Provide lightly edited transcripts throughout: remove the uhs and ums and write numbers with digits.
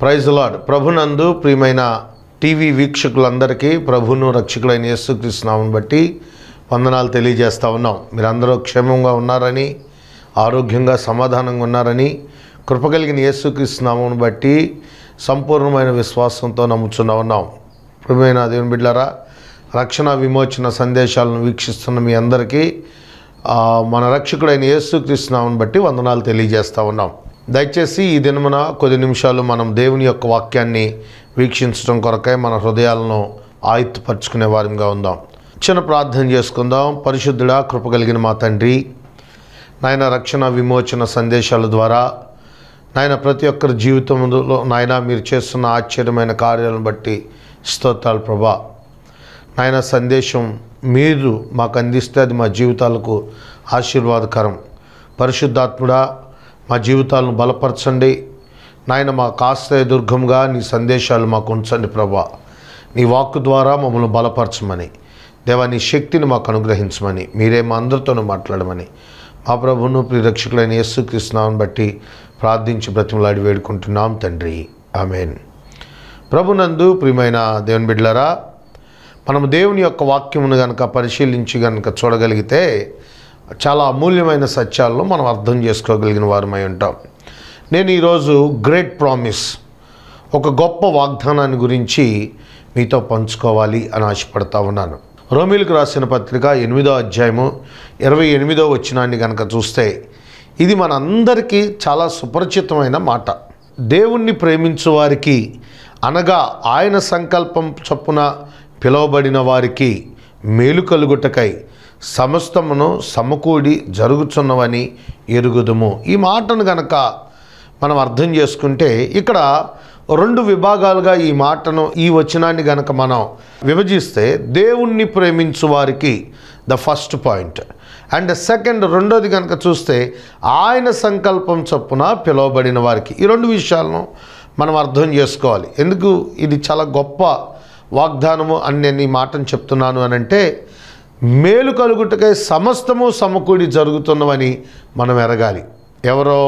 Praise lord. ప్రభునందు ప్రియమైన TV వీక్షకులందరికీ ప్రభును రక్షకులైన యేసుక్రీస్తు నామమును బట్టి వందనాలు తెలియజేస్తూ ఉన్నాం. మీరందరూ క్షేమంగా ఉన్నారని, ఆరోగ్యంగా సమాధానంగా ఉన్నారని, కృపగలిగిన యేసుక్రీస్తు నామమును బట్టి సంపూర్ణమైన విశ్వాసంతో నమ్ముచున్నా ఉన్నాం. ప్రియమైన దేవుని బిడ్డలారా, రక్షణ విమోచన సందేశాలను వీక్షిస్తున్న మీ అందరికీ మన రక్షకుడైన యేసుక్రీస్తు నామమును బట్టి వందనాలు తెలియజేస్తూ ఉన్నాం. దయచేసి ఈ దినమున కొద్ది నిమిషాలు మనం దేవుని యొక్క వాక్యాన్ని వీక్షించడం కొరకై మన హృదయాలను ఆయుత్తపరుచుకునే వారిగా ఉందాం. చిన్న ప్రార్థన చేసుకుందాం. పరిశుద్ధుడా, కృపగలిగిన మా తండ్రి, నాయన రక్షణ విమోచన సందేశాల ద్వారా నాయన ప్రతి ఒక్కరి జీవితంలో నాయన మీరు చేస్తున్న ఆశ్చర్యమైన కార్యాలను బట్టి స్తోత్రాలు ప్రభా. నాయన సందేశం మీరు మాకు అందిస్తే అది మా జీవితాలకు ఆశీర్వాదకరం. పరిశుద్ధాత్ముడా, మా జీవితాలను బలపరచండి నాయన. మాకు ఆశ్రయ దుర్గంగా నీ సందేశాలు మాకు ఉంచండి ప్రభా. నీ వాక్కు ద్వారా మమ్మల్ని బలపరచమని, దేవా నీ శక్తిని మాకు అనుగ్రహించమని, మీరే మా అందరితోనూ మాట్లాడమని మా ప్రభువును ప్రియరక్షకులైన యేసుక్రీస్తు నామమును బట్టి ప్రార్థించి బ్రతిమలాడి వేడుకుంటున్నాం తండ్రి, ఆమేన్. ప్రభునందు ప్రియమైన దేవుని బిడ్డలారా, మనము దేవుని యొక్క వాక్యమును కనుక పరిశీలించి కనుక చూడగలిగితే చాలా అమూల్యమైన సత్యాలను మనం అర్థం చేసుకోగలిగిన వారమై ఉంటాం. నేను ఈరోజు గ్రేట్ ప్రామిస్, ఒక గొప్ప వాగ్దానాన్ని గురించి మీతో పంచుకోవాలి అని ఆశపడతా ఉన్నాను. రోమీలకు రాసిన పత్రిక 8వ అధ్యాయము 28వ వచనాన్ని కనుక చూస్తే ఇది మనందరికీ చాలా సుపరిచితమైన మాట. దేవుణ్ణి ప్రేమించు వారికి, అనగా ఆయన సంకల్పం చొప్పున పిలువబడిన వారికి మేలు కలుగుటకై సమస్తమును సమకూడి జరుగుతున్నవని ఎరుగుదుము. ఈ మాటను గనక మనం అర్థం చేసుకుంటే ఇక్కడ రెండు విభాగాలుగా ఈ మాటను, ఈ వచనాన్ని గనక మనం విభజిస్తే, దేవుణ్ణి ప్రేమించు వారికి the first point, and second రెండోది కనుక చూస్తే ఆయన సంకల్పం చొప్పున పిలువబడిన వారికి. ఈ రెండు విషయాలను మనం అర్థం చేసుకోవాలి. ఎందుకు ఇది చాలా గొప్ప వాగ్దానము అని నేను ఈ మాటను చెప్తున్నాను అని అంటే, మేలు కలుగుటకై సమస్తము సమకూడి జరుగుతున్నవని మనం ఎరగాలి. ఎవరో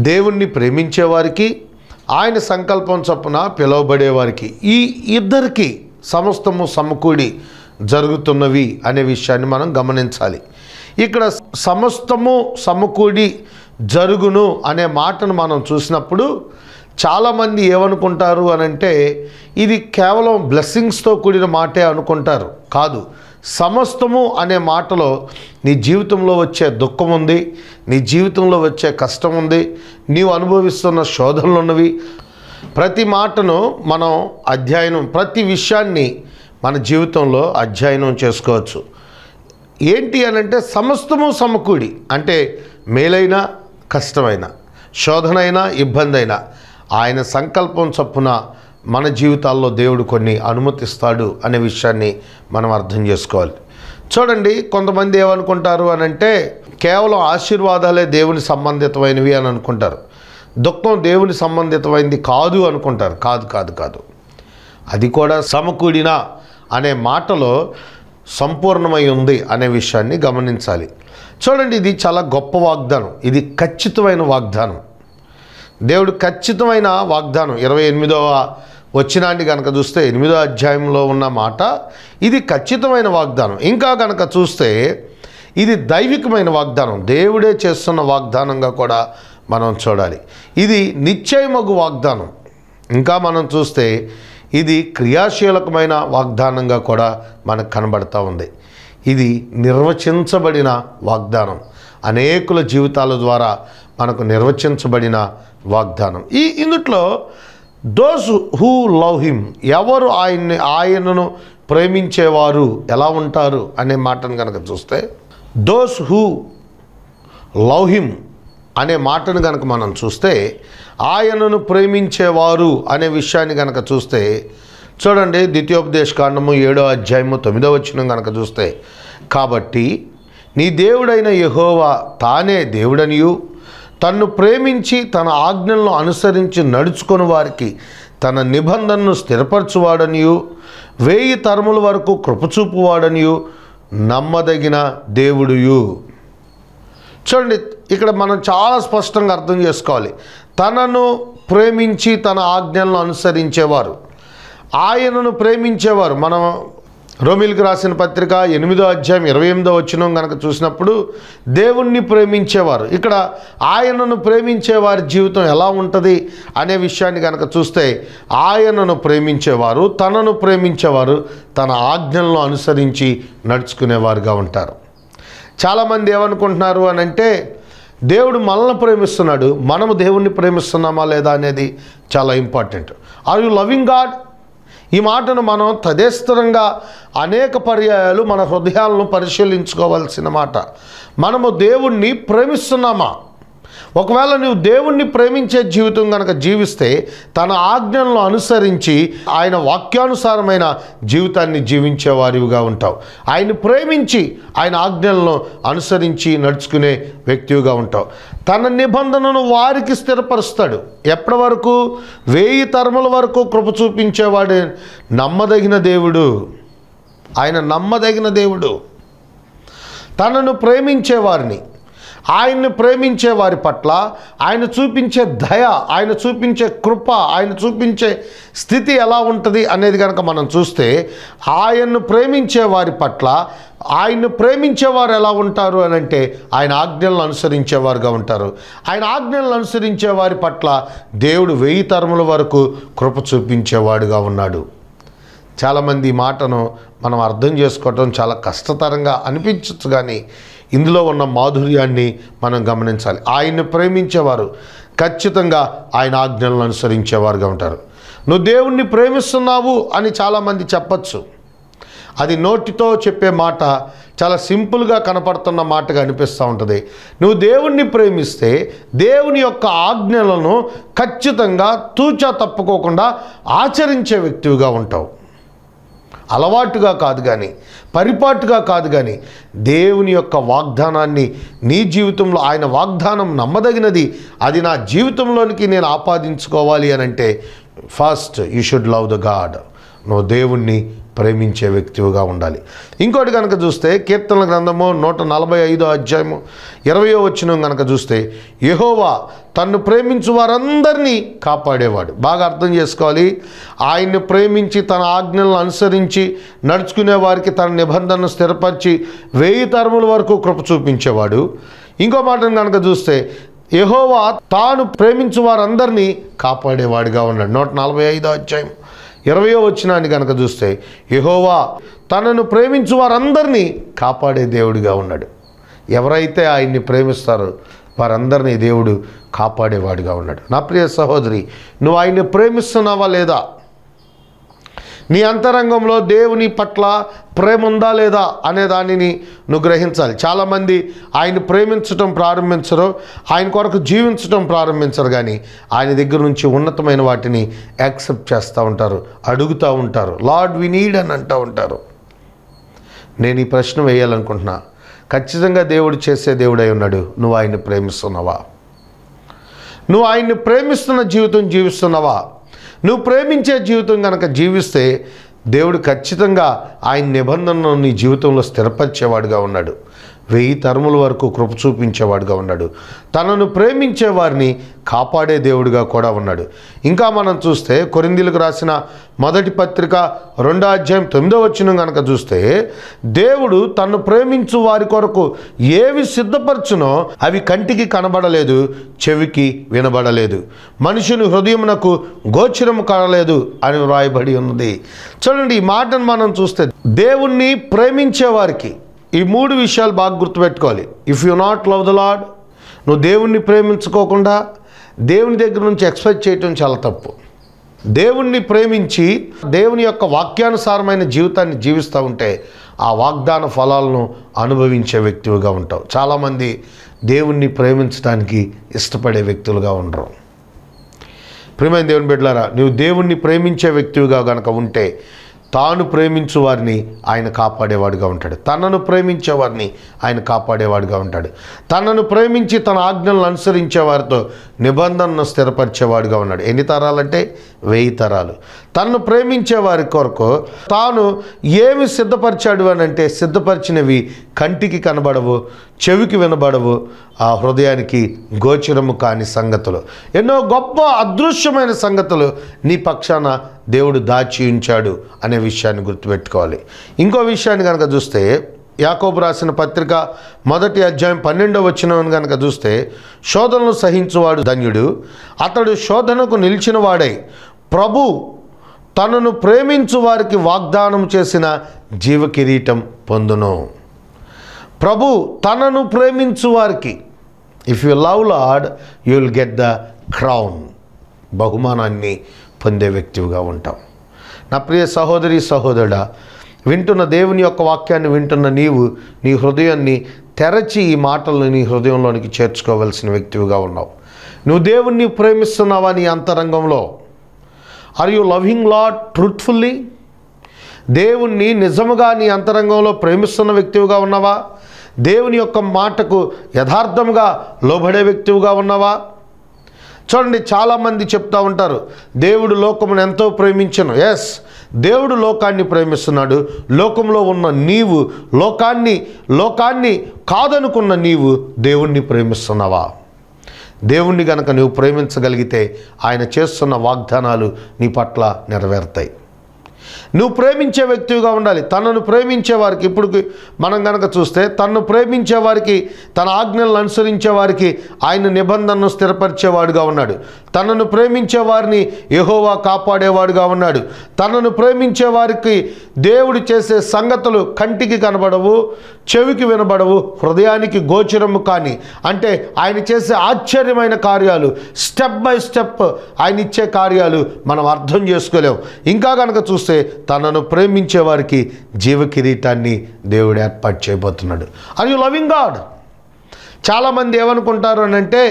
దేవుణ్ణి ప్రేమించేవారికి, ఆయన సంకల్పం చొప్పున పిలువబడేవారికి, ఈ ఇద్దరికి సమస్తము సమకూడి జరుగుతున్నవి అనే విషయాన్ని మనం గమనించాలి. ఇక్కడ సమస్తము సమకూడి జరుగును అనే మాటను మనం చూసినప్పుడు చాలామంది ఏమనుకుంటారు అని అంటే, ఇది కేవలం బ్లెస్సింగ్స్తో కూడిన మాటే అనుకుంటారు. కాదు, సమస్తము అనే మాటలో నీ జీవితంలో వచ్చే దుఃఖం ఉంది, నీ జీవితంలో వచ్చే కష్టం ఉంది, నీవు అనుభవిస్తున్న శోధనలు ఉన్నవి. ప్రతి మాటను మనం అధ్యయనం, ప్రతి విషయాన్ని మన జీవితంలో అధ్యయనం చేసుకోవచ్చు. ఏంటి అనంటే, సమస్తము సమకూడి అంటే మేలైన కష్టమైన, శోధనైనా ఇబ్బంది అయినా ఆయన సంకల్పం చొప్పున మన జీవితాల్లో దేవుడు కొన్ని అనుమతిస్తాడు అనే విషయాన్ని మనం అర్థం చేసుకోవాలి. చూడండి, కొంతమంది ఏమనుకుంటారు అని అంటే, కేవలం ఆశీర్వాదాలే దేవుని సంబంధితమైనవి అని అనుకుంటారు, దుఃఖం దేవుని సంబంధితమైనది కాదు అనుకుంటారు. కాదు కాదు కాదు అది కూడా సమకూడిన అనే మాటలో సంపూర్ణమై ఉంది అనే విషయాన్ని గమనించాలి. చూడండి, ఇది చాలా గొప్ప వాగ్దానం, ఇది ఖచ్చితమైన వాగ్దానం. దేవుడు ఖచ్చితమైన వాగ్దానం 28వ వచనాన్ని కనుక చూస్తే 8వ అధ్యాయంలో ఉన్న మాట, ఇది ఖచ్చితమైన వాగ్దానం. ఇంకా కనుక చూస్తే ఇది దైవికమైన వాగ్దానం, దేవుడే చేస్తున్న వాగ్దానంగా కూడా మనం చూడాలి. ఇది నిశ్చయమగు వాగ్దానం. ఇంకా మనం చూస్తే ఇది క్రియాశీలకమైన వాగ్దానంగా కూడా మనకు కనబడతా ఉంది. ఇది నిర్వచించబడిన వాగ్దానం, అనేకుల జీవితాల ద్వారా మనకు నిర్వచించబడిన వాగ్దానం. ఇందుట్లో దోస్ హూ లవ్ హిమ్, ఎవరు ఆయనను ప్రేమించేవారు ఎలా ఉంటారు అనే మాటను కనుక చూస్తే, దోస్ హూ లవ్ హిమ్ అనే మాటను కనుక మనం చూస్తే, ఆయనను ప్రేమించేవారు అనే విషయాన్ని కనుక చూస్తే, చూడండి, ద్వితీయోపదేశ కాండము 7వ అధ్యాయము 9వ వచనం కనుక చూస్తే, కాబట్టి నీ దేవుడైన యెహోవా తానే దేవుడనియు, తన్ను ప్రేమించి తన ఆజ్ఞలను అనుసరించి నడుచుకొని వారికి తన నిబంధనను స్థిరపరచువాడనియు, 1000 తరముల వరకు కృపచూపువాడనియు, నమ్మదగిన దేవుడుయు. చూడండి, ఇక్కడ మనం చాలా స్పష్టంగా అర్థం చేసుకోవాలి. తనను ప్రేమించి తన ఆజ్ఞలను అనుసరించేవారు, ఆయనను ప్రేమించేవారు. మనం రోమీయులకు రాసిన పత్రిక 8వ అధ్యాయం 28వ వచనం కనుక చూసినప్పుడు దేవుణ్ణి ప్రేమించేవారు, ఇక్కడ ఆయనను ప్రేమించే వారి జీవితం ఎలా ఉంటుంది అనే విషయాన్ని కనుక చూస్తే, ఆయనను ప్రేమించేవారు, తనను ప్రేమించేవారు తన ఆజ్ఞలను అనుసరించి నడుచుకునేవారుగా ఉంటారు. చాలామంది ఏమనుకుంటున్నారు అని అంటే, దేవుడు మనల్ని ప్రేమిస్తున్నాడు, మనము దేవుణ్ణి ప్రేమిస్తున్నామా లేదా అనేది చాలా important. Are you loving God? ఈ మాటను మనం తదేస్తరంగా అనేక పర్యాయాలు మన హృదయాలను పరిశీలించుకోవాల్సిన మాట. మనము దేవుణ్ణి ప్రేమిస్తున్నామా? ఒకవేళ నువ్వు దేవుణ్ణి ప్రేమించే జీవితం కనుక జీవిస్తే, తన ఆజ్ఞలను అనుసరించి ఆయన వాక్యానుసారమైన జీవితాన్ని జీవించేవారిగా ఉంటావు. ఆయన ప్రేమించి ఆయన ఆజ్ఞలను అనుసరించి నడుచుకునే వ్యక్తిగా ఉంటావు. తన నిబంధనను వారికి స్థిరపరుస్తాడు. ఎప్పటి వరకు? 1000 తరముల వరకు కృప చూపించేవాడు నమ్మదగిన దేవుడు. ఆయన నమ్మదగిన దేవుడు. తనను ప్రేమించే వారిని, ఆయన్ని ప్రేమించే వారి పట్ల ఆయన చూపించే దయ, ఆయన చూపించే కృప, ఆయన చూపించే స్థితి ఎలా ఉంటుంది అనేది కనుక మనం చూస్తే, ఆయన్ను ప్రేమించే వారి పట్ల ఆయన్ను ప్రేమించేవారు ఎలా ఉంటారు అని అంటే, ఆయన ఆజ్ఞలను అనుసరించేవారుగా ఉంటారు. ఆయన ఆజ్ఞలను అనుసరించే వారి పట్ల దేవుడు 1000 తరముల వరకు కృప చూపించేవాడుగా ఉన్నాడు. చాలామంది ఈ మాటను మనం అర్థం చేసుకోవటం చాలా కష్టతరంగా అనిపించవచ్చు, కానీ ఇందులో ఉన్న మాధుర్యాన్ని మనం గమనించాలి. ఆయన్ని ప్రేమించేవారు ఖచ్చితంగా ఆయన ఆజ్ఞలను అనుసరించేవారుగా ఉంటారు. నువ్వు దేవుణ్ణి ప్రేమిస్తున్నావు అని చాలామంది చెప్పచ్చు. అది నోటితో చెప్పే మాట, చాలా సింపుల్గా కనపడుతున్న మాటగా అనిపిస్తూ ఉంటుంది. నువ్వు దేవుణ్ణి ప్రేమిస్తే దేవుని యొక్క ఆజ్ఞలను ఖచ్చితంగా తూచా తప్పుకోకుండా ఆచరించే వ్యక్తిగా ఉంటావు. అలవాటుగా కాదు కానీ, పరిపాటుగా కాదు కానీ, దేవుని యొక్క వాగ్దానాన్ని నీ జీవితంలో, ఆయన వాగ్దానం నమ్మదగినది, అది నా జీవితంలోనికి నేను ఆపాదించుకోవాలి అని అంటే, first you should love the God. నువ్వు దేవుణ్ణి ప్రేమించే వ్యక్తిగా ఉండాలి. ఇంకోటి కనుక చూస్తే, కీర్తనల గ్రంథము 145వ అధ్యాయము 20వ వచనం కనుక చూస్తే, యెహోవా తన్ను ప్రేమించు వారందరినీ కాపాడేవాడు. బాగా అర్థం చేసుకోవాలి. ఆయన్ని ప్రేమించి తన ఆజ్ఞలను అనుసరించి నడుచుకునే వారికి తన నిబంధనను స్థిరపరిచి 1000 తరముల వరకు కృప చూపించేవాడు. ఇంకో మాటను కనుక చూస్తే, యెహోవా తాను ప్రేమించు వారందరినీ కాపాడేవాడిగా ఉన్నాడు. 145వ అధ్యాయం 20వ వచనాన్ని కనుక చూస్తే, యెహోవా తనను ప్రేమించు వారందరినీ కాపాడే దేవుడిగా ఉన్నాడు. ఎవరైతే ఆయన్ని ప్రేమిస్తారో వారందరినీ దేవుడు కాపాడేవాడిగా ఉన్నాడు. నా ప్రియ సహోదరి, నువ్వు ఆయన్ని ప్రేమిస్తున్నావా లేదా? నీ అంతరంగంలో దేవుని పట్ల ప్రేమ ఉందా లేదా అనే దానిని నువ్వు గ్రహించాలి. చాలామంది ఆయన ప్రేమించడం ప్రారంభించరు, ఆయన కొరకు జీవించడం ప్రారంభించరు, కానీ ఆయన దగ్గర నుంచి ఉన్నతమైన వాటిని యాక్సెప్ట్ చేస్తూ ఉంటారు, అడుగుతూ ఉంటారు. లార్డ్ వి నీడ్ అని అంటూ ఉంటారు. నేను ఈ ప్రశ్న వేయాలనుకుంటున్నా, ఖచ్చితంగా దేవుడు చేసే దేవుడై ఉన్నాడు. నువ్వు ఆయన్ని ప్రేమిస్తున్నావా? నువ్వు ఆయన్ని ప్రేమిస్తున్న జీవితం జీవిస్తున్నావా? నువ్వు ప్రేమించే జీవితం కనుక జీవిస్తే దేవుడు ఖచ్చితంగా ఆయన నిబంధనను నీ జీవితంలో స్థిరపరిచేవాడుగా ఉన్నాడు. 1000 తరముల వరకు కృప చూపించేవాడుగా ఉన్నాడు. తనను ప్రేమించే వారిని కాపాడే దేవుడిగా కూడా ఉన్నాడు. ఇంకా మనం చూస్తే, కొరింథీయులకు రాసిన మొదటి పత్రిక 2వ అధ్యాయం 9వ వచనం కనుక చూస్తే, దేవుడు తన్ను ప్రేమించు వారి కొరకు ఏవి సిద్ధపరచునో అవి కంటికి కనబడలేదు, చెవికి వినబడలేదు, మనుషుని హృదయమునకు గోచరము కాలేదు అని వ్రాయబడి ఉన్నది. చూడండి, ఈ మాటను మనం చూస్తే, దేవుణ్ణి ప్రేమించే వారికి ఈ 3 విషయాలు బాగా గుర్తుపెట్టుకోవాలి. If you not love the lord, నువ్వు దేవుణ్ణి ప్రేమించుకోకుండా దేవుని దగ్గర నుంచి ఎక్స్పెక్ట్ చేయటం చాలా తప్పు. దేవుణ్ణి ప్రేమించి దేవుని యొక్క వాక్యానుసారమైన జీవితాన్ని జీవిస్తూ ఉంటే ఆ వాగ్దాన ఫలాలను అనుభవించే వ్యక్తిగా ఉంటావు. చాలామంది దేవుణ్ణి ప్రేమించడానికి ఇష్టపడే వ్యక్తులుగా ఉండరు. ప్రియమైన దేవుని బిడ్డలారా, నువ్వు దేవుణ్ణి ప్రేమించే వ్యక్తిగా కనుక ఉంటే తాను ప్రేమించు వారిని ఆయన కాపాడేవాడుగా ఉంటాడు. తనను ప్రేమించే వారిని ఆయన కాపాడేవాడుగా ఉంటాడు. తనను ప్రేమించి తన ఆజ్ఞలను అనుసరించే వారితో నిబంధనను స్థిరపరిచేవాడుగా ఉన్నాడు. ఎన్ని తరాలంటే 1000 తరాలు. తనను ప్రేమించే వారి కొరకు తాను ఏమి సిద్ధపరిచాడు అని అంటే, సిద్ధపరిచినవి కంటికి కనబడవు, చెవికి వినబడవు, ఆ హృదయానికి గోచరము కాని సంగతులు, ఎన్నో గొప్ప అదృశ్యమైన సంగతులు నీ పక్షాన దేవుడు దాచి ఉంచాడు అనే విషయాన్ని గుర్తుపెట్టుకోవాలి. ఇంకో విషయాన్ని కనుక చూస్తే, యాకోబు రాసిన పత్రిక 1వ అధ్యాయం 12వ వచనం కనుక చూస్తే, శోధనలు సహించువాడు ధన్యుడు, అతడు శోధనకు నిలిచిన వాడై ప్రభు తనను ప్రేమించు వారికి వాగ్దానం చేసిన జీవ కిరీటం పొందును. ప్రభు తనను ప్రేమించు వారికి, if you love Lord you will get the crown, బహుమానాన్ని పొందే వ్యక్తిగా ఉంటాం. నా ప్రియ సహోదరి సహోదరుడా, వింటున్న దేవుని యొక్క వాక్యాన్ని వింటున్న నీవు నీ హృదయాన్ని తెరచి ఈ మాటలను నీ హృదయంలోనికి చేర్చుకోవలసిన వ్యక్తిగా ఉన్నావు. నువ్వు దేవుణ్ణి ప్రేమిస్తున్నావా? నీ అంతరంగంలో are you loving Lord truthfully? దేవుణ్ణి నిజముగా నీ అంతరంగంలో ప్రేమిస్తున్న వ్యక్తిగా ఉన్నావా? దేవుని యొక్క మాటకు యథార్థంగా లోబడే వ్యక్తిగా ఉన్నావా? చూడండి, చాలామంది చెప్తూ ఉంటారు దేవుడు లోకమును ఎంతో ప్రేమించను. ఎస్, దేవుడు లోకాన్ని ప్రేమిస్తున్నాడు. లోకంలో ఉన్న నీవు లోకాన్ని కాదనుకున్న నీవు దేవుణ్ణి ప్రేమిస్తున్నావా? దేవుణ్ణి గనక నువ్వు ప్రేమించగలిగితే ఆయన చేస్తున్న వాగ్దానాలు నీ పట్ల నెరవేరుతాయి. నువ్వు ప్రేమించే వ్యక్తిగా ఉండాలి. తనను ప్రేమించే వారికి, ఇప్పుడు మనం కనుక చూస్తే, తనను ప్రేమించే వారికి, తన ఆజ్ఞలను అనుసరించే వారికి ఆయన నిబంధనను స్థిరపరిచేవాడుగా ఉన్నాడు. తనను ప్రేమించే వారిని యెహోవా కాపాడేవాడుగా ఉన్నాడు. తనను ప్రేమించే వారికి దేవుడు చేసే సంగతులు కంటికి కనబడవు, చెవికి వినబడవు, హృదయానికి గోచరము కాని, అంటే ఆయన చేసే ఆశ్చర్యమైన కార్యాలు, స్టెప్ బై స్టెప్ ఆయన ఇచ్చే కార్యాలు మనం అర్థం చేసుకోలేం. ఇంకా కనుక చూస్తే తనను ప్రేమించే వారికి జీవ కిరీటాన్ని దేవుడు ఏర్పాటు చేయబోతున్నాడు. Are you loving God? చాలామంది ఏమనుకుంటారు అని అంటే,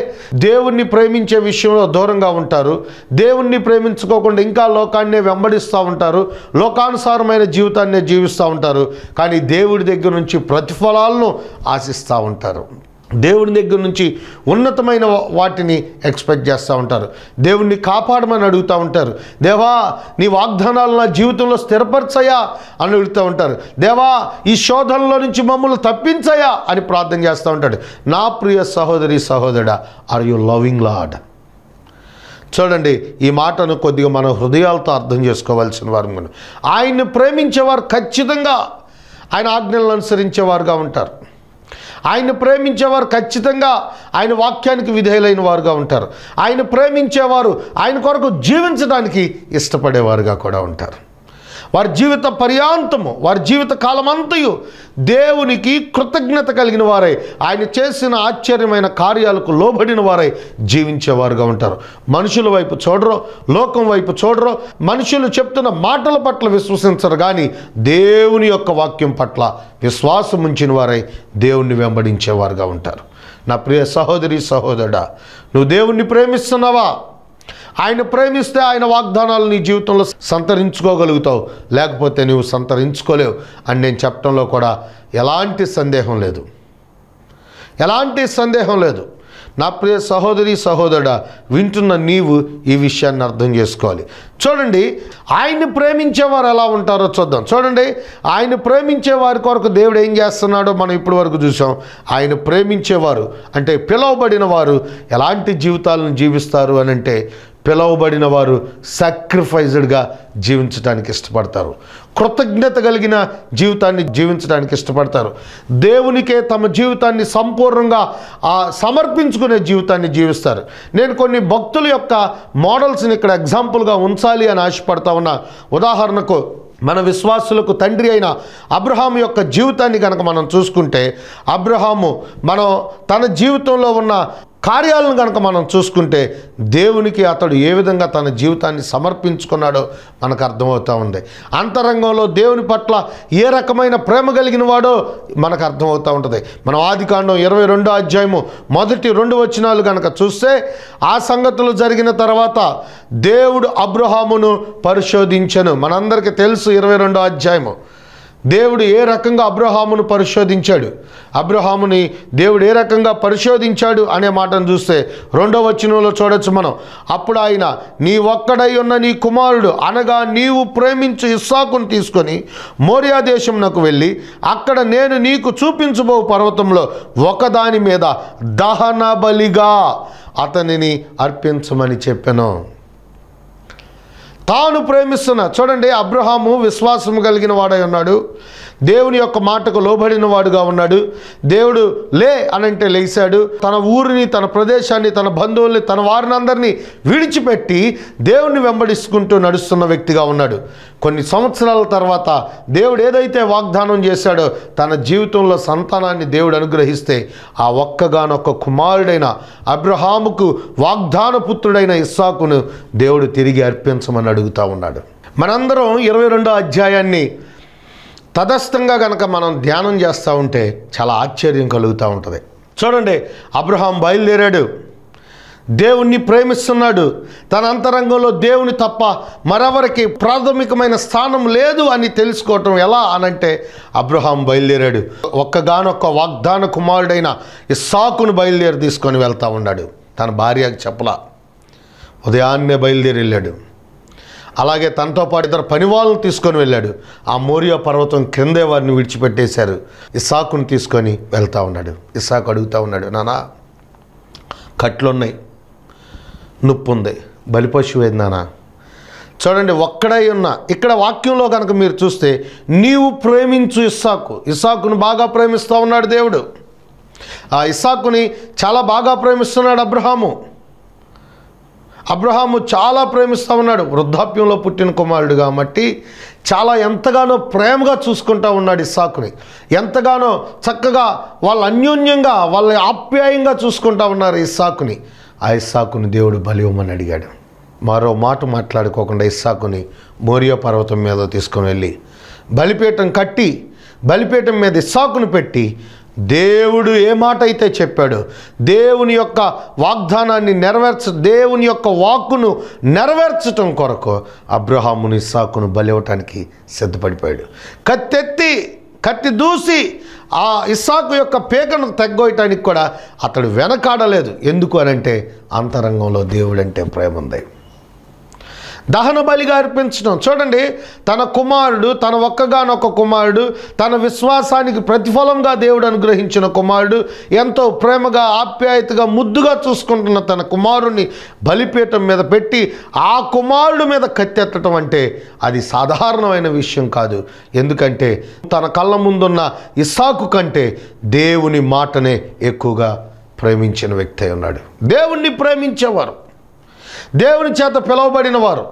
దేవుణ్ణి ప్రేమించే విషయంలో దూరంగా ఉంటారు. దేవుణ్ణి ప్రేమించుకోకుండా ఇంకా లోకాన్నే వెంబడిస్తూ ఉంటారు, లోకానుసారమైన జీవితాన్నే జీవిస్తూ ఉంటారు. కానీ దేవుడి దగ్గర నుంచి ప్రతిఫలాలను ఆశిస్తూ ఉంటారు. దేవుని దగ్గర నుంచి ఉన్నతమైన వాటిని ఎక్స్పెక్ట్ చేస్తూ ఉంటారు. దేవుణ్ణి కాపాడమని అడుగుతూ ఉంటారు. దేవా నీ వాగ్దానాలు నా జీవితంలో స్థిరపరచయా అని అడుగుతూ ఉంటారు. దేవా ఈ శోధనలో నుంచి మమ్మల్ని తప్పించయా అని ప్రార్థన చేస్తూ ఉంటాడు. నా ప్రియ సహోదరి సహోదరుడా, ఆర్ యు లవింగ్ లార్డ్? చూడండి, ఈ మాటను కొద్దిగా మన హృదయాలతో అర్థం చేసుకోవాల్సిన వారు. ఆయన్ని ప్రేమించేవారు ఖచ్చితంగా ఆయన ఆజ్ఞలను అనుసరించేవారుగా ఉంటారు. ఆయన ప్రేమించేవారు ఖచ్చితంగా ఆయన వాక్యానికి విధేయులైన వారుగా ఉంటారు. ఆయన ప్రేమించేవారు ఆయన కొరకు జీవించడానికి ఇష్టపడేవారుగా కూడా ఉంటారు. వారి జీవిత పర్యాంతము, వారి జీవిత కాలమంతయు దేవునికి కృతజ్ఞత కలిగిన వారై, ఆయన చేసిన ఆశ్చర్యమైన కార్యాలకు లోబడిన వారై జీవించేవారుగా ఉంటారు. మనుషుల వైపు చూడరు, లోకం వైపు చూడరు, మనుషులు చెప్తున్న మాటల పట్ల విశ్వసించరు, కానీ దేవుని యొక్క వాక్యం పట్ల విశ్వాసం ఉంచిన వారై దేవుణ్ణి వెంబడించేవారుగా ఉంటారు. నా ప్రియ సహోదరి సహోదరుడా, నువ్వు దేవుణ్ణి ప్రేమిస్తున్నావా? ఆయన ప్రేమిస్తే ఆయన వాగ్దానాలు నీ జీవితంలో సంతరించుకోగలుగుతావు, లేకపోతే నువ్వు సంతరించుకోలేవు అని నేను చెప్పడంలో కూడా ఎలాంటి సందేహం లేదు, ఎలాంటి సందేహం లేదు. నా ప్రియ సహోదరి సహోదరుడా, వింటున్న నీవు ఈ విషయాన్ని అర్థం చేసుకోవాలి. చూడండి, ఆయన్ని ప్రేమించేవారు ఎలా ఉంటారో చూద్దాం. చూడండి, ఆయన ప్రేమించే వారి కొరకు దేవుడు ఏం చేస్తున్నాడో మనం ఇప్పటి వరకు చూసాం. ఆయన ప్రేమించేవారు అంటే పిలువబడిన వారు ఎలాంటి జీవితాలను జీవిస్తారు అని అంటే, పిలువబడిన వారు సాక్రిఫైజ్డ్గా జీవించడానికి ఇష్టపడతారు, కృతజ్ఞత కలిగిన జీవితాన్ని జీవించడానికి ఇష్టపడతారు, దేవునికే తమ జీవితాన్ని సంపూర్ణంగా సమర్పించుకునే జీవితాన్ని జీవిస్తారు. నేను కొన్ని భక్తుల యొక్క మోడల్స్ని ఇక్కడ ఎగ్జాంపుల్గా ఉంచాలి అని ఆశపడతా ఉన్నా. ఉదాహరణకు, మన విశ్వాసులకు తండ్రి అయిన అబ్రహాము యొక్క జీవితాన్ని కనుక మనం చూసుకుంటే, అబ్రహాము తన జీవితంలో ఉన్న కార్యాలను కనుక మనం చూసుకుంటే దేవునికి అతడు ఏ విధంగా తన జీవితాన్ని సమర్పించుకున్నాడో మనకు అర్థమవుతూ ఉంది. అంతరంగంలో దేవుని పట్ల ఏ రకమైన ప్రేమ కలిగిన వాడో మనకు అర్థమవుతూ ఉంటుంది. మనం ఆదికాండం 22వ అధ్యాయము మొదటి 2 వచనాలు కనుక చూస్తే, ఆ సంగతులు జరిగిన తర్వాత దేవుడు అబ్రహామును పరిశోధించెను. మనందరికీ తెలుసు 22వ అధ్యాయము దేవుడు ఏ రకంగా అబ్రహామును పరిశోధించాడు, అబ్రహాముని దేవుడు ఏ రకంగా పరిశోధించాడు అనే మాటను చూస్తే 2వ వచనంలో చూడొచ్చు మనం. అప్పుడు ఆయన, నీ ఒక్కడై ఉన్న నీ కుమారుడు అనగా నీవు ప్రేమించు ఇస్సాకును తీసుకొని మోరియా దేశమునకు వెళ్ళి అక్కడ నేను నీకు చూపించబో పర్వతంలో ఒకదాని మీద దహన బలిగా అతనిని అర్పించమని చెప్పెను. తాను ప్రేమిస్తున్న, చూడండి, అబ్రహాము విశ్వాసము కలిగిన వాడై ఉన్నాడు, దేవుని యొక్క మాటకు లోబడిన వాడుగా ఉన్నాడు. దేవుడు లే అనంటే లేచాడు. తన ఊరిని, తన ప్రదేశాన్ని, తన బంధువుల్ని, తన వారిని అందరినీ విడిచిపెట్టి దేవుణ్ణి వెంబడిస్తుకుంటూ నడుస్తున్న వ్యక్తిగా ఉన్నాడు. కొన్ని సంవత్సరాల తర్వాత దేవుడు ఏదైతే వాగ్దానం చేశాడో, తన జీవితంలో సంతానాన్ని దేవుడు అనుగ్రహిస్తే ఆ ఒక్కగానొక్క కుమారుడైన అబ్రహాముకు వాగ్దాన పుత్రుడైన ఇస్సాకును దేవుడు తిరిగి అర్పించమని అడుగుతూ ఉన్నాడు. మనందరం 22వ అధ్యాయాన్ని తదస్థంగా కనుక మనం ధ్యానం చేస్తూ ఉంటే చాలా ఆశ్చర్యం కలుగుతూ ఉంటుంది. చూడండి, అబ్రహాం బయలుదేరాడు, దేవుణ్ణి ప్రేమిస్తున్నాడు. తన అంతరంగంలో దేవుని తప్ప మరెవరికి ప్రాథమికమైన స్థానం లేదు అని తెలుసుకోవటం ఎలా అనంటే, అబ్రహాం బయలుదేరాడు. ఒక్కగానొక్క వాగ్దాన కుమారుడైన ఇస్సాకును బయలుదేరి తీసుకొని వెళ్తూ ఉన్నాడు. తన భార్యకు చెప్పలా, ఉదయాన్నే బయలుదేరి వెళ్ళాడు. అలాగే తనతో పాటు 2 పనివాళ్ళను తీసుకొని వెళ్ళాడు. ఆ మోరియా పర్వతం క్రిందే వారిని విడిచిపెట్టేశారు. ఇస్సాకును తీసుకొని వెళ్తూ ఉన్నాడు. ఇస్సాకు అడుగుతూ ఉన్నాడు, నానా కట్లున్నాయి, నొప్పి ఉంది, బలిపశువు ఏది నానా? చూడండి, ఒక్కడై ఉన్న, ఇక్కడ వాక్యంలో కనుక మీరు చూస్తే నీవు ప్రేమించు ఇస్సాకును బాగా ప్రేమిస్తూ ఉన్నాడు దేవుడు. ఆ ఇస్సాకుని చాలా బాగా ప్రేమిస్తున్నాడు అబ్రహాము చాలా ప్రేమిస్తూ ఉన్నాడు. వృద్ధాప్యంలో పుట్టిన కుమారుడు కాబట్టి చాలా ఎంతగానో ప్రేమగా చూసుకుంటూ ఉన్నాడు ఇస్సాకుని. ఎంతగానో చక్కగా వాళ్ళు అన్యోన్యంగా, వాళ్ళ ఆప్యాయంగా చూసుకుంటూ ఉన్నారు ఇస్సాకుని. ఆ ఇస్సాకుని దేవుడు బలి ఇవ్వమని అడిగాడు. మరో మాట మాట్లాడుకోకుండా ఇస్సాకుని మోరియా పర్వతం మీద తీసుకొని వెళ్ళి బలిపీఠం కట్టి, బలిపీఠం మీద ఇస్సాకును పెట్టి, దేవుడు ఏ మాట అయితే చెప్పాడో దేవుని యొక్క వాగ్దానాన్ని దేవుని యొక్క వాక్కును నెరవేర్చటం కొరకు అబ్రహాముని ఇస్సాకును బలి ఇవ్వటానికి సిద్ధపడిపోయాడు. కత్తి దూసి ఆ ఇస్సాకు యొక్క పేకను తెగ్గోయటానికి కూడా అతడు వెనకాడలేదు. ఎందుకు అనంటే అంతరంగంలో దేవుడంటే ప్రేమ ఉంది. దహన బలిగా అర్పించడం. చూడండి, తన కుమారుడు, తన ఒక్కగానొక్క కుమారుడు, తన విశ్వాసానికి ప్రతిఫలంగా దేవుడు అనుగ్రహించిన కుమారుడు, ఎంతో ప్రేమగా, ఆప్యాయతగా, ముద్దుగా చూసుకుంటున్న తన కుమారుణ్ణి బలిపీఠం మీద పెట్టి ఆ కుమారుడు మీద కత్తెత్తడం అంటే అది సాధారణమైన విషయం కాదు. ఎందుకంటే తన కళ్ళ ముందున్న ఇస్సాకు కంటే దేవుని మాటనే ఎక్కువగా ప్రేమించిన వ్యక్తి అయి ఉన్నాడు. దేవుణ్ణి ప్రేమించేవారు, దేవుని చేత పిలువబడిన వారు.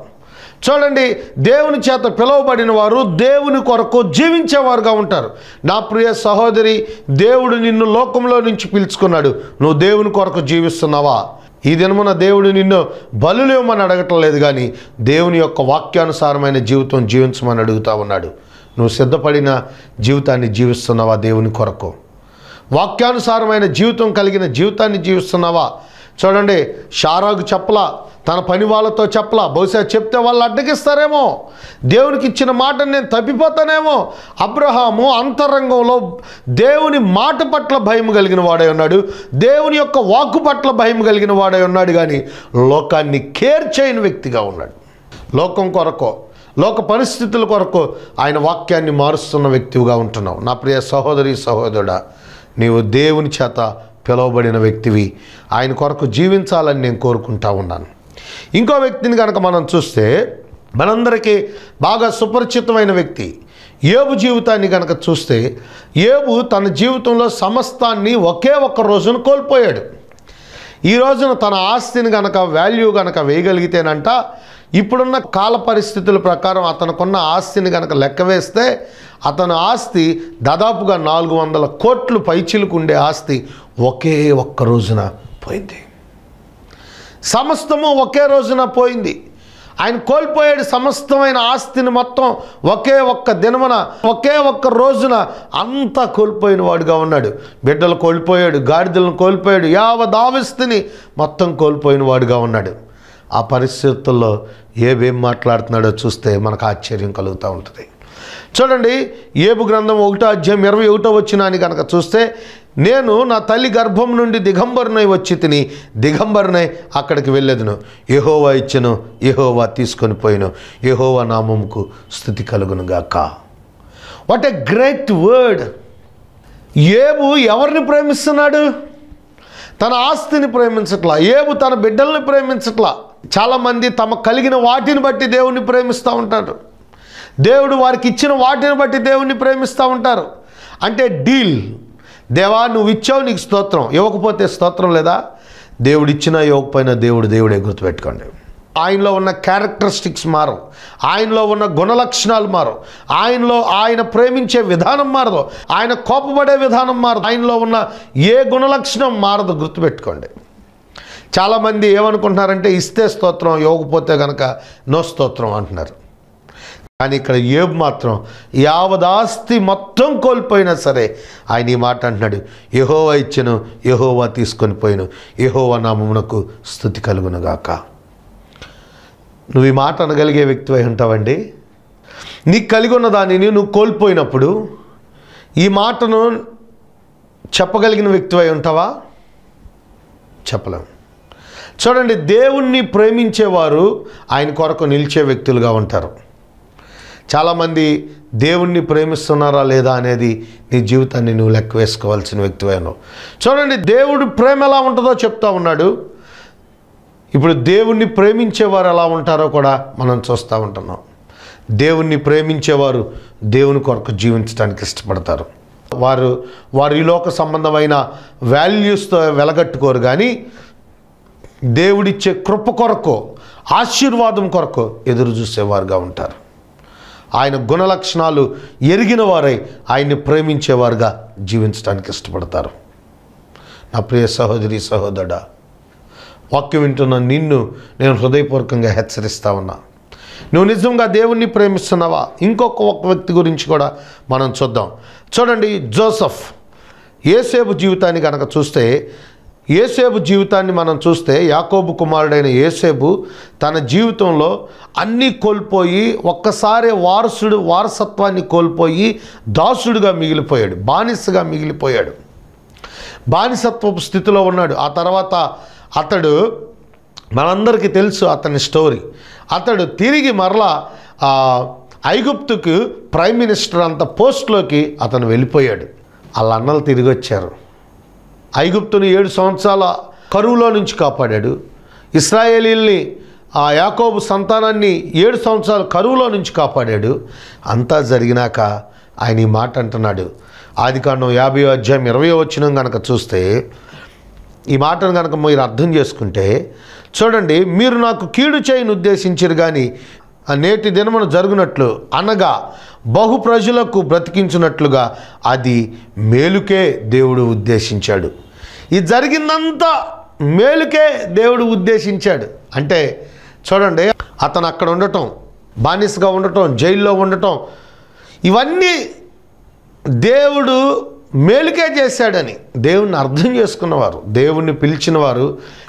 చూడండి, దేవుని చేత పిలువబడిన వారు దేవుని కొరకు జీవించేవారుగా ఉంటారు. నా ప్రియ సహోదరి, దేవుడు నిన్ను లోకంలో నుంచి పిలుచుకున్నాడు. నువ్వు దేవుని కొరకు జీవిస్తున్నావా? ఈ దినమున దేవుడు నిన్ను బలులు ఇవ్వమని అడగటం లేదు, కానీ దేవుని యొక్క వాక్యానుసారమైన జీవితం జీవించమని అడుగుతూ ఉన్నాడు. నువ్వు సిద్ధపడిన జీవితాన్ని జీవిస్తున్నావా? దేవుని కొరకు వాక్యానుసారమైన జీవితం కలిగిన జీవితాన్ని జీవిస్తున్నావా? చూడండి, షారాకు చెప్పలా, తన పని వాళ్ళతో చెప్పలా. బహుశా చెప్తే వాళ్ళు అడ్డగిస్తారేమో, దేవునికి ఇచ్చిన మాటను నేను తప్పిపోతానేమో. అబ్రహాము అంతరంగంలో దేవుని మాట పట్ల భయం కలిగిన వాడై ఉన్నాడు, దేవుని యొక్క వాక్కు పట్ల భయం కలిగిన వాడై ఉన్నాడు, కానీ లోకాన్ని కేర్ చేయని వ్యక్తిగా ఉన్నాడు. లోకం కొరకు, లోక పరిస్థితుల కొరకు ఆయన వాక్యాన్ని మారుస్తున్న వ్యక్తిగా ఉంటున్నావు. నా ప్రియ సహోదరి సహోదరుడా, నీవు దేవుని చేత పిలువబడిన వ్యక్తివి. ఆయన కొరకు జీవించాలని నేను కోరుకుంటా ఉన్నాను. ఇంకో వ్యక్తిని కనుక మనం చూస్తే మనందరికీ బాగా సుపరిచితమైన వ్యక్తి యోబు జీవితాన్ని కనుక చూస్తే, యోబు తన జీవితంలో సమస్తాన్ని ఒకే ఒక్క రోజున కోల్పోయాడు. ఈ రోజున తన ఆస్తిని కనుక వాల్యూ కనుక వేయగలిగితేనంట, ఇప్పుడున్న కాల పరిస్థితుల ప్రకారం అతనుకున్న ఆస్తిని కనుక లెక్క వేస్తే అతని ఆస్తి దాదాపుగా 400 కోట్లు పైచిలకు ఉండే ఆస్తి ఒకే ఒక్క రోజున పోయింది. సమస్తము ఒకే రోజున పోయింది. ఆయన కోల్పోయాడు సమస్తమైన ఆస్తిని మొత్తం ఒకే ఒక్క దినమున, ఒకే ఒక్క రోజున అంతా కోల్పోయిన వాడుగా ఉన్నాడు. బిడ్డలు కోల్పోయాడు, గాడిదలను కోల్పోయాడు, యావదావస్థిని మొత్తం కోల్పోయిన వాడుగా ఉన్నాడు. ఆ పరిస్థితుల్లో ఏం మాట్లాడుతున్నాడో చూస్తే మనకు ఆశ్చర్యం కలుగుతూ ఉంటుంది. చూడండి, యోబు గ్రంథం 1:21 కనుక చూస్తే, నేను నా తల్లి గర్భం నుండి దిగంబరునై వచ్చి తిని దిగంబరునై అక్కడికి వెళ్ళేదును. యెహోవా ఇచ్చెను, యెహోవా తీసుకొని పోయిను, యెహోవా నామముకు స్తుతి కలుగును గాక. What a great word. యోబు ఎవరిని ప్రేమిస్తున్నాడు? తన ఆస్తిని ప్రేమించట్లా. యోబు తన బిడ్డల్ని ప్రేమించట్లా. చాలామంది తమ కలిగిన వాటిని బట్టి దేవుణ్ణి ప్రేమిస్తూ ఉంటారు. దేవుడు వారికి ఇచ్చిన వాటిని బట్టి దేవుణ్ణి ప్రేమిస్తూ ఉంటారు. అంటే డీల్. దేవా నువ్వు ఇచ్చావు, నీకు స్తోత్రం. ఇవ్వకపోతే స్తోత్రం లేదా? దేవుడు ఇచ్చినా ఇవ్వకపోయినా దేవుడే. గుర్తుపెట్టుకోండి. ఆయనలో ఉన్న క్యారెక్టరిస్టిక్స్ మారవు, ఆయనలో ఉన్న గుణలక్షణాలు మారవు, ఆయన ప్రేమించే విధానం మారదు, ఆయన కోపపడే విధానం మారదు, ఆయనలో ఉన్న ఏ గుణలక్షణం మారదు. గుర్తుపెట్టుకోండి. చాలామంది ఏమనుకుంటున్నారంటే ఇస్తే స్తోత్రం, ఇవ్వకపోతే కనుక నో స్తోత్రం అంటున్నారు. కానీ ఇక్కడ యోబు మాత్రం యావదాస్తి మొత్తం కోల్పోయినా సరే ఆయన ఈ మాట అంటున్నాడు, యెహోవా ఇచ్చెను, యెహోవా తీసుకొని పోయిను, యెహోవా నామమునకు స్తుతి కలుగును గాక. నువ్వు ఈ మాట అనగలిగే వ్యక్తివై ఉంటావండి? నీకు కలిగి ఉన్న దానిని నువ్వు కోల్పోయినప్పుడు ఈ మాటను చెప్పగలిగిన వ్యక్తివై ఉంటావా? చెప్పలేం. చూడండి, దేవుణ్ణి ప్రేమించేవారు ఆయన కొరకు నిలిచే వ్యక్తులుగా ఉంటారు. చాలామంది దేవుణ్ణి ప్రేమిస్తున్నారా లేదా అనేది నీ జీవితాన్ని నువ్వు లెక్క వేసుకోవాల్సిన వ్యక్తివైనావు. చూడండి, దేవుడు ప్రేమ ఎలా ఉంటుందో చెప్తా ఉన్నాడు. ఇప్పుడు దేవుణ్ణి ప్రేమించేవారు ఎలా ఉంటారో కూడా మనం చూస్తూ ఉంటున్నాం. దేవుణ్ణి ప్రేమించేవారు దేవుని కొరకు జీవించడానికి ఇష్టపడతారు. వారు ఈ లోక సంబంధమైన వాల్యూస్తో వెలగట్టుకోరు, కానీ దేవుడిచ్చే కృప కొరకు, ఆశీర్వాదం కొరకు ఎదురు చూసేవారుగా ఉంటారు. ఆయన గుణలక్షణాలు ఎరిగిన వారై ఆయన్ని ప్రేమించేవారుగా జీవించడానికి ఇష్టపడతారు. నా ప్రియ సహోదరి సహోదరుడా, వాక్యం వింటున్న నిన్ను నేను హృదయపూర్వకంగా హెచ్చరిస్తా ఉన్నా. నువ్వు నిజంగా దేవుణ్ణి ప్రేమిస్తున్నావా? ఒక వ్యక్తి గురించి కూడా మనం చూద్దాం. చూడండి, జోసెఫ్. యోసేపు జీవితాన్ని కనుక చూస్తే, యోసేపు జీవితాన్ని మనం చూస్తే, యాకోబు కుమారుడైన యోసేపు తన జీవితంలో అన్నీ కోల్పోయి ఒక్కసారి వారసత్వాన్ని కోల్పోయి దాసుడుగా మిగిలిపోయాడు, బానిసగా మిగిలిపోయాడు, బానిసత్వపు స్థితిలో ఉన్నాడు. ఆ తర్వాత అతడు, మనందరికీ తెలుసు అతని స్టోరీ, అతడు తిరిగి మరలా ఐగుప్తుకు ప్రైమ్ మినిస్టర్ అంత పోస్ట్లోకి అతను వెళ్ళిపోయాడు. వాళ్ళ అన్నలు తిరిగి వచ్చారు. ఐగుప్తుని 7 సంవత్సరాల కరువులో నుంచి కాపాడాడు. ఇశ్రాయేలీల్ని, ఆ యాకోబు సంతానాన్ని 7 సంవత్సరాల కరువులో నుంచి కాపాడాడు. అంతా జరిగినాక ఆయన ఈ మాట అంటున్నాడు. ఆదికాండం 50:20 కనుక చూస్తే, ఈ మాటను కనుక మీరు అర్థం చేసుకుంటే, చూడండి, మీరు నాకు కీడు చేయని ఉద్దేశించరు కానీ నేటి దినమున జరుగునట్లు, అనగా బహు ప్రజలకు బ్రతికించినట్లుగా అది మేలుకే దేవుడు ఉద్దేశించాడు. ఇది జరిగిందంతా మేలుకే దేవుడు ఉద్దేశించాడు. అంటే చూడండి, అతను అక్కడ ఉండటం, బానిసగా ఉండటం, జైల్లో ఉండటం, ఇవన్నీ దేవుడు మేలుకే చేశాడని దేవుణ్ణి అర్థం చేసుకున్నవారు, దేవుణ్ణి పిలిచిన వారు,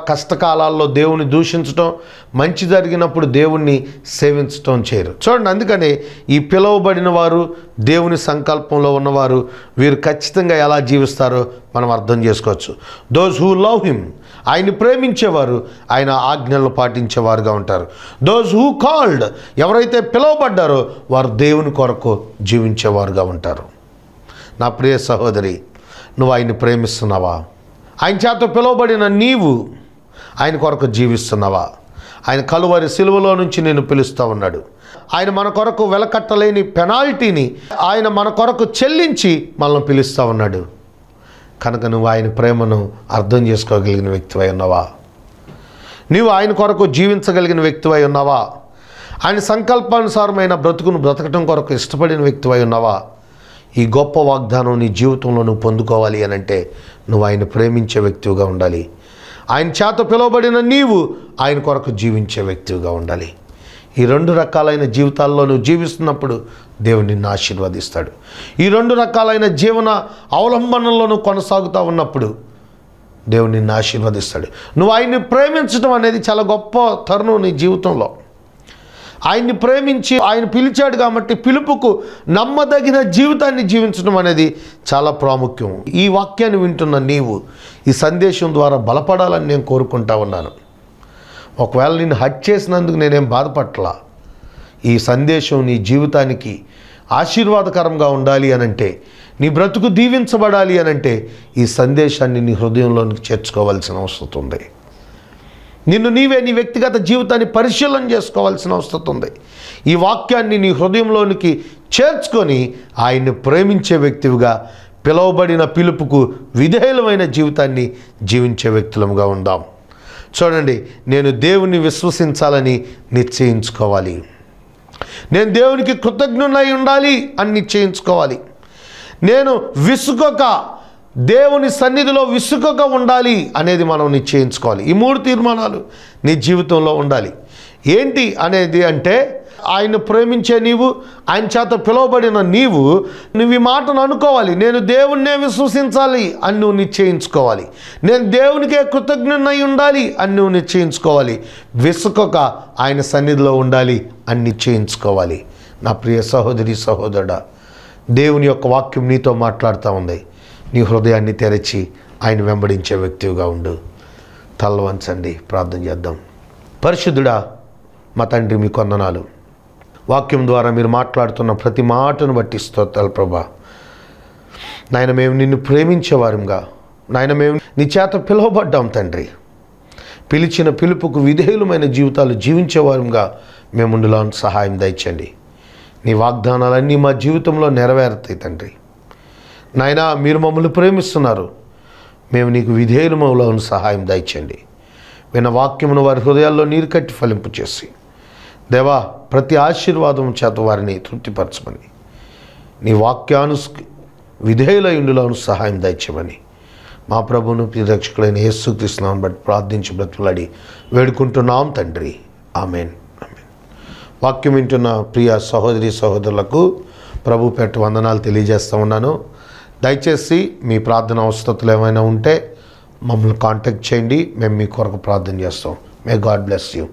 కష్టకాలాల్లో దేవుని దూషించటం, మంచి జరిగినప్పుడు దేవుణ్ణి సేవించటం చేయరు. చూడండి, అందుకని ఈ పిలువబడిన వారు, దేవుని సంకల్పంలో ఉన్నవారు, వీరు ఖచ్చితంగా ఎలా జీవిస్తారో మనం అర్థం చేసుకోవచ్చు. దోస్ హూ లవ్ హిమ్, ఆయన్ని ప్రేమించేవారు ఆయన ఆజ్ఞలను పాటించేవారుగా ఉంటారు. దోస్ హూ కాల్డ్, ఎవరైతే పిలువబడ్డారో వారు దేవుని కొరకు జీవించేవారుగా ఉంటారు. నా ప్రియ సహోదరి, నువ్వు ఆయన్ని ప్రేమిస్తున్నావా? ఆయన చేత పిలువబడిన నీవు ఆయన కొరకు జీవిస్తున్నావా? ఆయన కలువరి సిలువలో నుంచి నేను పిలుస్తూ ఉన్నాడు. ఆయన మన కొరకు వెలకట్టలేని పెనాల్టీని ఆయన మన కొరకు చెల్లించి మనల్ని పిలుస్తూ ఉన్నాడు. కనుక నువ్వు ఆయన ప్రేమను అర్థం చేసుకోగలిగిన వ్యక్తివై ఉన్నావా? నీవు ఆయన కొరకు జీవించగలిగిన వ్యక్తివై ఉన్నావా? ఆయన సంకల్పానుసారమైన బ్రతుకును బ్రతకటం కొరకు ఇష్టపడిన వ్యక్తివై ఉన్నావా? ఈ గొప్ప వాగ్దానం నీ జీవితంలో నువ్వు పొందుకోవాలి అని అంటే నువ్వు ఆయన ప్రేమించే వ్యక్తిగా ఉండాలి. ఆయన చేత పిలువబడిన నీవు ఆయన కొరకు జీవించే వ్యక్తిగా ఉండాలి. ఈ 2 రకాలైన జీవితాల్లో నువ్వు జీవిస్తున్నప్పుడు దేవుడు నిన్ను ఆశీర్వదిస్తాడు. ఈ 2 రకాలైన జీవన అవలంబనలో నువ్వు కొనసాగుతూ ఉన్నప్పుడు దేవుడు నిన్ను ఆశీర్వదిస్తాడు. నువ్వు ఆయన్ని ప్రేమించడం అనేది చాలా గొప్ప తరుణం నీ జీవితంలో. ఆయన్ని ప్రేమించి ఆయన పిలిచాడు కాబట్టి పిలుపుకు నమ్మదగిన జీవితాన్ని జీవించడం అనేది చాలా ప్రాముఖ్యం. ఈ వాక్యాన్ని వింటున్న నీవు ఈ సందేశం ద్వారా బలపడాలని నేను కోరుకుంటా ఉన్నాను. ఒకవేళ నిన్ను హత్య చేసినందుకు నేనేం బాధపడలా. ఈ సందేశం నీ జీవితానికి ఆశీర్వాదకరంగా ఉండాలి అనంటే, నీ బ్రతుకు దీవించబడాలి అనంటే ఈ సందేశాన్ని నీ హృదయంలోనికి చేర్చుకోవాల్సిన అవసరం ఉంది. నిన్ను నీవే నీ వ్యక్తిగత జీవితాన్ని పరిశీలన చేసుకోవాల్సిన అవసరం ఉంది. ఈ వాక్యాన్ని నీ హృదయంలోనికి చేర్చుకొని ఆయన్ని ప్రేమించే వ్యక్తివిగా, పిలువబడిన పిలుపుకు విధేయులమైన జీవితాన్ని జీవించే వ్యక్తులముగా ఉందాం. చూడండి, నేను దేవుని విశ్వసించాలని నిశ్చయించుకోవాలి. నేను దేవునికి కృతజ్ఞునై ఉండాలి అని నిశ్చయించుకోవాలి. నేను విసుగక దేవుని సన్నిధిలో విసుగక ఉండాలి అనేది మనం నిశ్చయించుకోవాలి. ఈ 3 తీర్మానాలు నీ జీవితంలో ఉండాలి. ఏంటి అనేది అంటే, ఆయన ప్రేమించే నీవు, ఆయన చేత పిలువబడిన నీవు ఈ మాటను అనుకోవాలి. నేను దేవుణ్ణే విశ్వసించాలి అని నువ్వు నిశ్చయించుకోవాలి. నేను దేవునికే కృతజ్ఞునై ఉండాలి అని నువ్వు నిశ్చయించుకోవాలి. విసుగక ఆయన సన్నిధిలో ఉండాలి అని నిశ్చయించుకోవాలి. నా ప్రియ సహోదరి సహోదరుడా, దేవుని యొక్క వాక్యం నీతో మాట్లాడుతూ ఉంది. నీ హృదయాన్ని తెరచి ఆయన వెంబడించే వ్యక్తిగా ఉండు. తల వంచండి, ప్రార్థన చేద్దాం. పరిశుద్ధుడా మా తండ్రి, మీ వందనాలు. వాక్యం ద్వారా మీరు మాట్లాడుతున్న ప్రతి మాటను బట్టి స్తోత్రాలు ప్రభా. నాయన, మేము నిన్ను ప్రేమించేవారంగా, నాయన మేము నీ చేత పిలువబడ్డాం తండ్రి. పిలిచిన పిలుపుకు విధేయులమైన జీవితాలు జీవించేవారంగా మేము ఉండులా సహాయం దయచండి. నీ వాగ్దానాలన్నీ మా జీవితంలో నెరవేరుతాయి తండ్రి. నాయనా, మీరు మమ్మల్ని ప్రేమిస్తున్నారు, మేము నీకు విధేయులమవులో సహాయం దయచండి. విన్న వాక్యమును వారి హృదయాల్లో నీరు కట్టి ఫలింపు చేసి, దేవా, ప్రతి ఆశీర్వాదం చేత వారిని తృప్తిపరచమని, నీ విధేయులై ఉండులో సహాయం దయచమని మా ప్రభువును రక్షకులైన యేసుక్రీస్తు నామమున బట్టి ప్రార్థించి బ్రతులాడి వేడుకుంటున్నాం తండ్రి. ఆమెన్. వాక్యం వింటున్న ప్రియ సహోదరి సహోదరులకు ప్రభు పేట వందనాలు తెలియజేస్తూ ఉన్నాను. దయచేసి మీ ప్రార్థన అవసరతలు ఏమైనా ఉంటే మమ్మల్ని కాంటాక్ట్ చేయండి. మేము మీ కొరకు ప్రార్థన చేస్తాం. May God bless you.